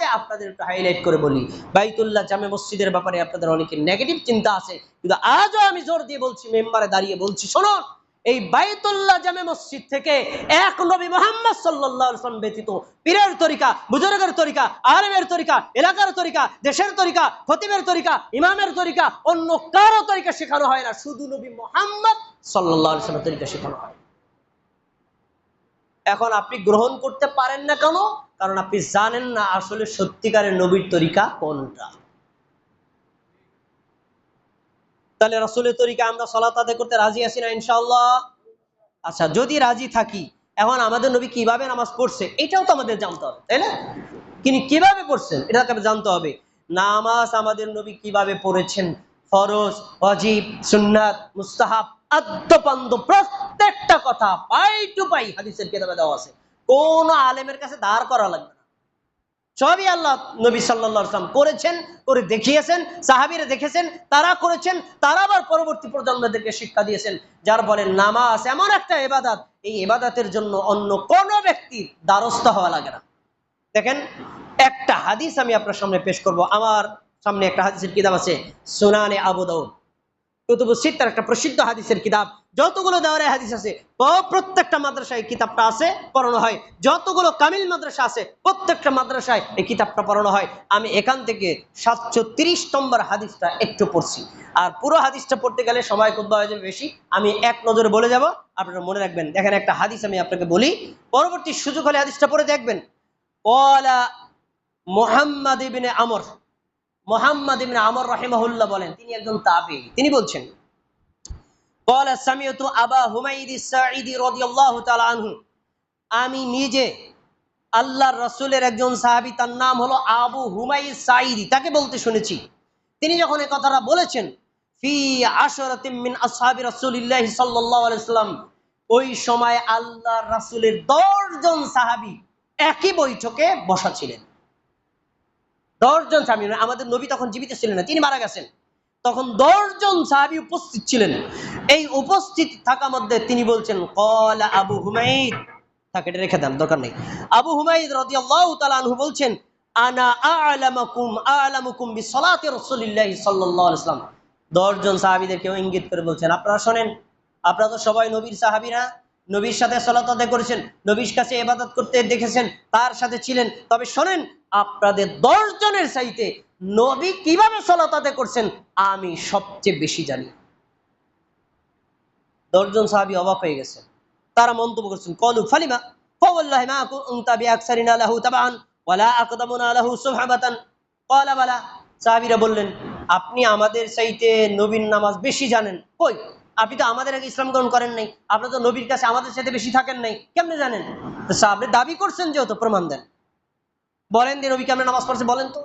সাথে আপনাদের একটু হাইলাইট করে বলি, বাইতুল্লাহ জামে মসজিদের ব্যাপারে আপনাদের অনেকের নেগেটিভ চিন্তা আছে, কিন্তু আজও আমি জোর দিয়ে বলছি, মেম্বারে দাঁড়িয়ে বলছি, শোনো, এই বাইতুল্লাহ জামে মসজিদ থেকে এক নবী মুহাম্মদ সাল্লাল্লাহু আলাইহি ওয়াসাল্লাম ব্যতীত পীরের তরিকা, বুজুর্গের তরিকা, আলেমের তরিকা, এলাকার তরিকা, দেশের তরিকা, খতিবের তরিকা, ইমামের তরিকা, অন্য কারো তরিকা শেখানো হয় না, শুধু নবী মুহাম্মদ সাল্লাল্লাহু আলাইহি ওয়াসাল্লামের তরিকা শেখানো হয়। এখন আপনি গ্রহণ করতে পারেন না কেন? কারণ আপনি জানেন না আসলে সত্যিকারের নবীর তরিকা কোনটা। তাহলে রাসূলের তরিকা আমরা সালাত আদায় করতে রাজি আছি না ইনশাআল্লাহ? আচ্ছা, যদি রাজি থাকি, এখন আমাদের নবী কিভাবে নামাজ পড়ছে এটাও তো আমাদের জানতে হবে, তাই না? তিনি কিভাবে পড়ছেন এটাকে জানতে হবে। নামাজ আমাদের নবী কিভাবে পড়েছেন, ফরজ, ওয়াজিব, সুন্নাত, মুস্তাহাব, আদ্যপান্দ প্রত্যেকটা কথা পাই টু পাই হাদিসের কিতাবে দেওয়া আছে। কোন আলেমের কাছে দাঁড় করা লাগবে না, সবই আল্লাহ নবী সাল্লাল্লাহু আলাইহি ওয়াসাল্লাম করেছেন, করে দেখিয়েছেন, সাহাবীরা দেখেছেন, তারা করেছেন, তারা আবার পরবর্তী প্রজন্মদেরকে শিক্ষা দিয়েছেন। যার ফলে নামাজ এমন একটা ইবাদত, এই ইবাদতের জন্য অন্য কোন ব্যক্তির দ্বারস্থ হওয়া লাগে না। দেখেন, একটা হাদিস আমি আপনার সামনে পেশ করব। আমার সামনে একটা হাদিসের কিতাব আছে, সুনানে আবু দাউদ, কুতুবুস সিত্তার একটা প্রসিদ্ধ হাদিসের কিতাব। যতগুলো দেওয়ারে হাদিস আছে প্রত্যেকটা মাদ্রাসায় কিতাবটা আছে, পড়ানো হয়। যতগুলো কামিল মাদ্রাসা আছে প্রত্যেকটা মাদ্রাসায় এই কিতাবটা পড়ানো হয়। আমি এখান থেকে 730 নম্বর হাদিসটা একটু পড়ছি, আর পুরো হাদিসটা পড়তে গেলে সময় খুব হয়ে যাবে বেশি, আমি এক নজরে বলে যাব, আপনারা মনে রাখবেন। দেখেন, একটা হাদিস আমি আপনাকে বলি, পরবর্তী সুযোগ হলে হাদিসটা পড়ে দেখবেন। ওয়ালা মুহাম্মদ ইবনে আমর, মুহাম্মদ ইবনে আমর রাহিমাহুল্লাহ বলেন, তিনি একজন তাবী। তিনি বলছেন, ক্বালা সামি'তু আবা হুমাইদ আস-সাঈদী রাদিয়াল্লাহু তাআলা আনহু, আমি নিজে আল্লাহর রাসূলের একজন সাহাবী, তার নাম হলো আবু হুমাইদ সাঈদী, তাকে বলতে শুনেছি। তিনি যখন এই কথাটা বলেছেন, ফি আশরাতিন মিন আসহাবি রাসূলিল্লাহি সাল্লাল্লাহু আলাইহি ওয়াসাল্লাম, ওই সময় আল্লাহর রাসূলের 10 জন সাহাবী একই বৈঠকে বসা ছিলেন। 10 জন সাহাবী, আমাদের নবী তখন জীবিত ছিলেন না, তিনি মারা গেছেন। তখন 10 জন সাহাবী উপস্থিত ছিলেন। এই উপস্থিত থাকা মধ্যে তিনি বলছেন, ক্বালা আবু হুমাইদ, তাকে রেখে দেন, দরকার নেই। আবু হুমাইদ রাদিয়াল্লাহু তাআলা আনহু বলছেন, আনা আ'লামুকুম বিসসালাতি রাসূলিল্লাহি সাল্লাল্লাহু আলাইহি ওয়াসাল্লাম। 10 জন সাহাবীদেরকে ইঙ্গিত করে বলছেন, আপনারা শুনেন, আপনারা তো সবাই নবীর সাহাবীরা, নবীর সাথে সালাত আদায় করেছেন, নবীর কাছে ইবাদত করতে দেখেছেন, তার সাথে ছিলেন। তবে শোনেন, আপনাদের 10 জনের চাইতে নবী কিভাবে সালাত আদায় করছেন আমি সবচেয়ে বেশি জানি। 10 জন সাহাবী অবাক হয়ে গেছেন। তারা মন্তব্য করছেন, ক্বালু ফালিমা ফাওয়াল্লাহি মা কুনতা বিআকসারিনা লাহু তাবান ওয়ালা আকদামুনা লাহু সুবহাবাতান। ক্বালা বালা, সাহাবীরা বললেন, আপনি আমাদের চাইতে নবীর নামাজ বেশি জানেন। কই, আপনি তো আমাদের আগে ইসলাম গ্রহণ করেন নাই, আপনি তো নবীর কাছে আমাদের সাথে বেশি থাকেন নাই, কেমনে জানেন? তো সাহাবী দাবি করছেন, যেহেতু প্রমাণ দেন, বলেন যে নবী কেমনে নামাজ পড়ছে বলেন তো।